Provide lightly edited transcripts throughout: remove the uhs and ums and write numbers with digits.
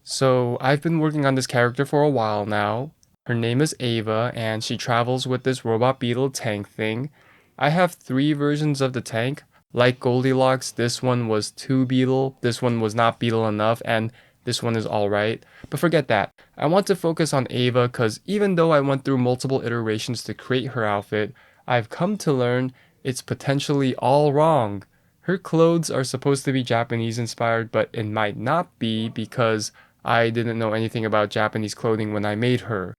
So I've been working on this character for a while now. Her name is Ava, and she travels with this robot beetle tank thing. I have three versions of the tank. Like Goldilocks, this one was too beetle, this one was not beetle enough, and this one is alright. But forget that. I want to focus on Ava because even though I went through multiple iterations to create her outfit, I've come to learn it's potentially all wrong. Her clothes are supposed to be Japanese inspired, but it might not be because I didn't know anything about Japanese clothing when I made her.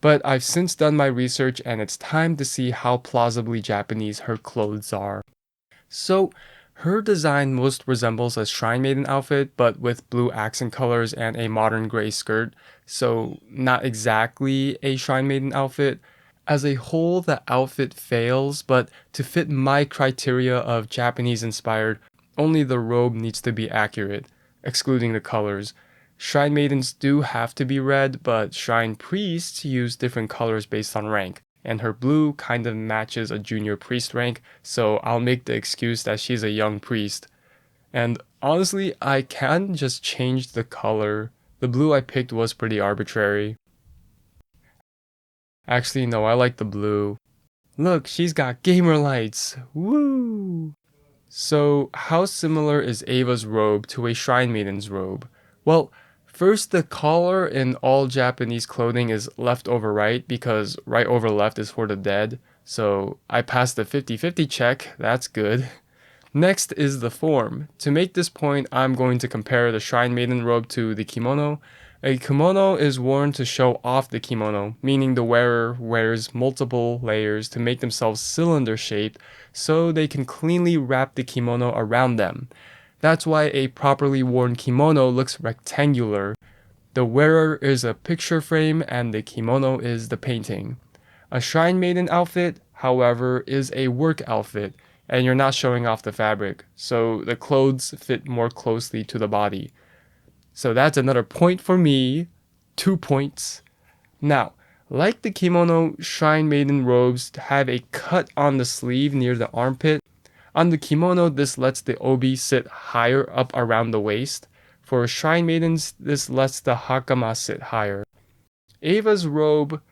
But I've since done my research and it's time to see how plausibly Japanese her clothes are. So, her design most resembles a Shrine Maiden outfit, but with blue accent colors and a modern gray skirt. So, not exactly a Shrine Maiden outfit. As a whole, the outfit fails, but to fit my criteria of Japanese inspired, only the robe needs to be accurate, excluding the colors. Shrine maidens do have to be red, but shrine priests use different colors based on rank, and her blue kind of matches a junior priest rank, so I'll make the excuse that she's a young priest. And honestly, I can just change the color. The blue I picked was pretty arbitrary. Actually, no, I like the blue. Look, she's got gamer lights. Woo! So, how similar is Ava's robe to a Shrine Maiden's robe? Well, first, the collar in all Japanese clothing is left over right because right over left is for the dead. So, I passed the 50-50 check. That's good. Next is the form. To make this point, I'm going to compare the Shrine Maiden robe to the kimono. A kimono is worn to show off the kimono, meaning the wearer wears multiple layers to make themselves cylinder shaped so they can cleanly wrap the kimono around them. That's why a properly worn kimono looks rectangular. The wearer is a picture frame and the kimono is the painting. A Shrine Maiden outfit, however, is a work outfit, and you're not showing off the fabric, so the clothes fit more closely to the body. So that's another point for me. 2 points. Now, like the kimono, Shrine Maiden robes have a cut on the sleeve near the armpit. On the kimono, this lets the obi sit higher up around the waist. For Shrine Maidens, this lets the hakama sit higher. Ava's robe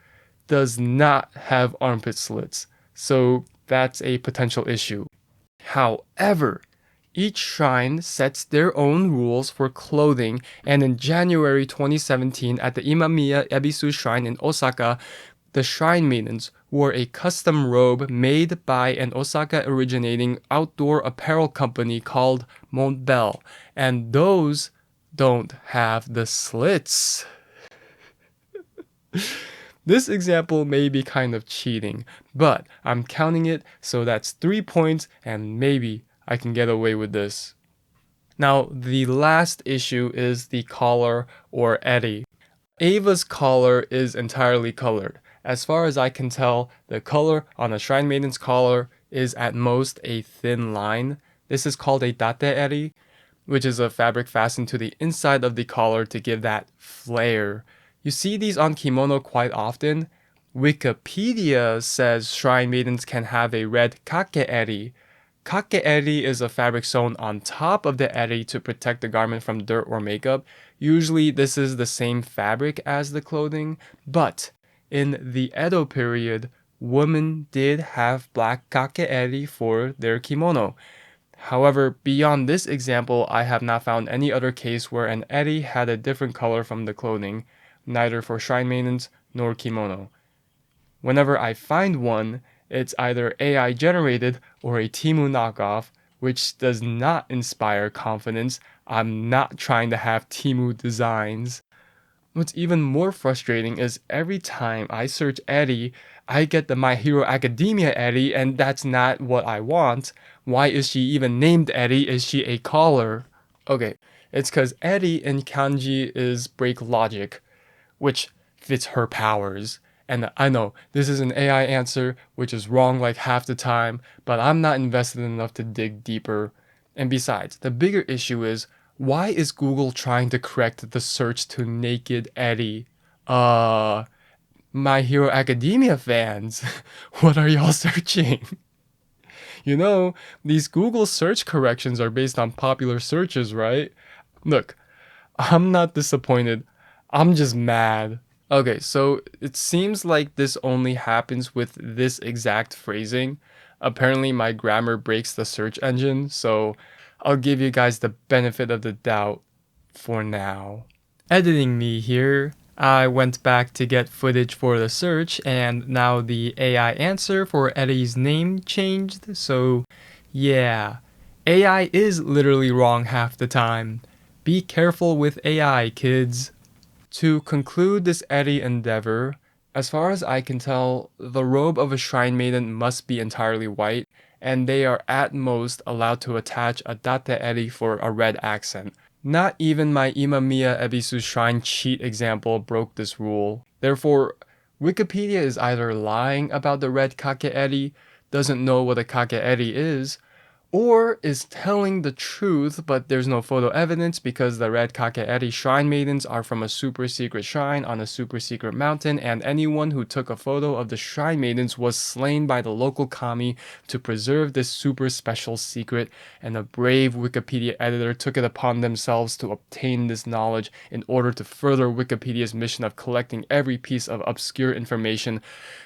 does not have armpit slits, so that's a potential issue. However, each shrine sets their own rules for clothing, and in January 2017 at the Imamiya Ebisu Shrine in Osaka, the Shrine Maidens wore a custom robe made by an Osaka originating outdoor apparel company called Montbell, and those don't have the slits. This example may be kind of cheating, but I'm counting it, so that's 3 points, and maybe I can get away with this. Now, the last issue is the collar or eri. Ava's collar is entirely colored. As far as I can tell, the color on a Shrine Maiden's collar is at most a thin line. This is called a date eri, which is a fabric fastened to the inside of the collar to give that flare. You see these on kimono quite often. Wikipedia says Shrine Maidens can have a red kake eri. Kake eri is a fabric sewn on top of the eri to protect the garment from dirt or makeup. Usually this is the same fabric as the clothing, but in the Edo period, women did have black kake eri for their kimono. However, beyond this example, I have not found any other case where an eri had a different color from the clothing, neither for Shrine Maidens nor kimono. Whenever I find one, it's either AI generated or a Temu knockoff, which does not inspire confidence. I'm not trying to have Temu designs. What's even more frustrating is every time I search eri, I get the My Hero Academia eri, and that's not what I want. Why is she even named eri? Is she a collar? Okay, it's because eri in kanji is break logic, which fits her powers. And I know this is an AI answer, which is wrong like half the time, but I'm not invested enough to dig deeper. And besides, the bigger issue is, why is Google trying to correct the search to naked eri? My Hero Academia fans, what are y'all searching? You know, these Google search corrections are based on popular searches, right? Look, I'm not disappointed. I'm just mad. Okay, so it seems like this only happens with this exact phrasing. Apparently, my grammar breaks the search engine, so I'll give you guys the benefit of the doubt for now. Editing me here, I went back to get footage for the search, and now the AI answer for Eddie's name changed, so yeah. AI is literally wrong half the time. Be careful with AI, kids. To conclude this Eddie endeavor, as far as I can tell, the robe of a shrine maiden must be entirely white, and they are at most allowed to attach a date Eri for a red accent. Not even my Imamiya Ebisu shrine cheat example broke this rule. Therefore, Wikipedia is either lying about the red Kake'eri, doesn't know what a Kake'eri is, or is telling the truth, but there's no photo evidence because the red Kake'eri shrine maidens are from a super secret shrine on a super secret mountain, and anyone who took a photo of the shrine maidens was slain by the local kami to preserve this super special secret, and a brave Wikipedia editor took it upon themselves to obtain this knowledge in order to further Wikipedia's mission of collecting every piece of obscure information.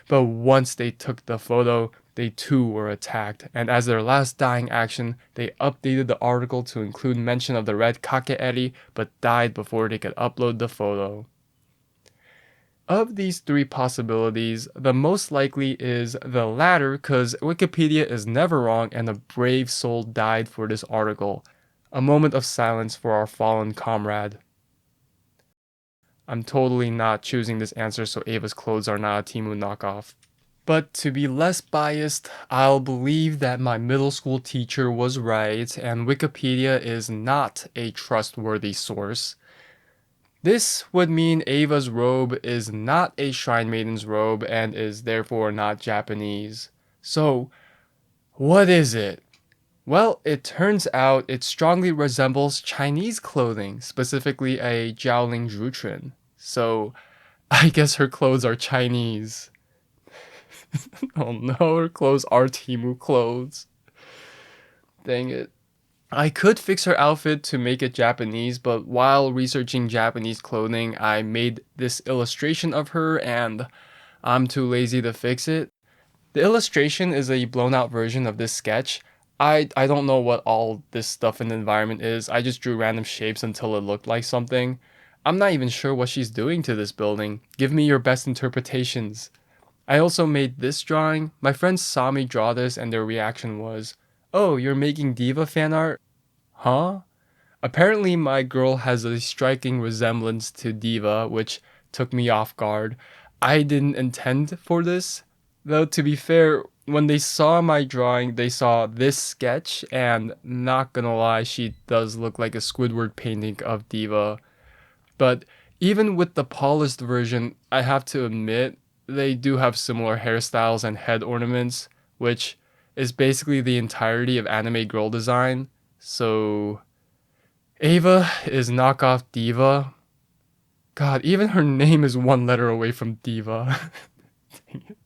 But once they took the photo, they too were attacked, and as their last dying action, they updated the article to include mention of the red Kake'eri, but died before they could upload the photo. Of these three possibilities, the most likely is the latter because Wikipedia is never wrong and a brave soul died for this article. A moment of silence for our fallen comrade. I'm totally not choosing this answer so Ava's clothes are not a Temu knockoff. But to be less biased, I'll believe that my middle school teacher was right and Wikipedia is not a trustworthy source. This would mean Ava's robe is not a shrine maiden's robe and is therefore not Japanese. So, what is it? Well, it turns out it strongly resembles Chinese clothing, specifically a Jiaoling Zhutren. So, I guess her clothes are Chinese. Oh no, her clothes are Temu clothes. Dang it. I could fix her outfit to make it Japanese, but while researching Japanese clothing, I made this illustration of her and I'm too lazy to fix it. The illustration is a blown out version of this sketch. I don't know what all this stuff in the environment is. I just drew random shapes until it looked like something. I'm not even sure what she's doing to this building. Give me your best interpretations. I also made this drawing. My friends saw me draw this and their reaction was, "Oh, you're making Diva fan art? Huh?" Apparently my girl has a striking resemblance to Diva, which took me off guard. I didn't intend for this. Though to be fair, when they saw my drawing, they saw this sketch, and not gonna lie, she does look like a Squidward painting of Diva. But even with the polished version, I have to admit, they do have similar hairstyles and head ornaments, which is basically the entirety of anime girl design. So, Ava is knockoff Diva. God, even her name is one letter away from Diva. Dang it.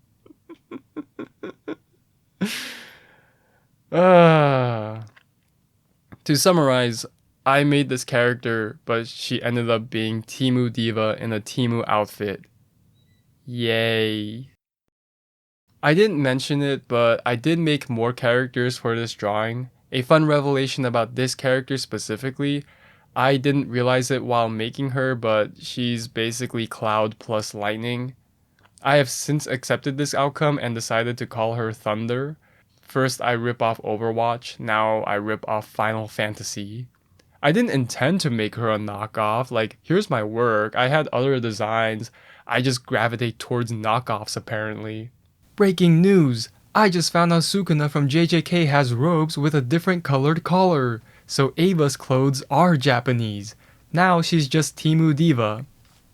Ah. To summarize, I made this character, but she ended up being Temu Diva in a Temu outfit. Yay. I didn't mention it, but I did make more characters for this drawing. A fun revelation about this character specifically, I didn't realize it while making her, but she's basically Cloud plus Lightning. I have since accepted this outcome and decided to call her Thunder. First I rip off Overwatch, now I rip off Final Fantasy. I didn't intend to make her a knockoff, like, here's my work, I had other designs, I just gravitate towards knockoffs apparently. Breaking news! I just found out Sukuna from JJK has robes with a different colored collar, so Ava's clothes are Japanese. Now she's just Temu Diva.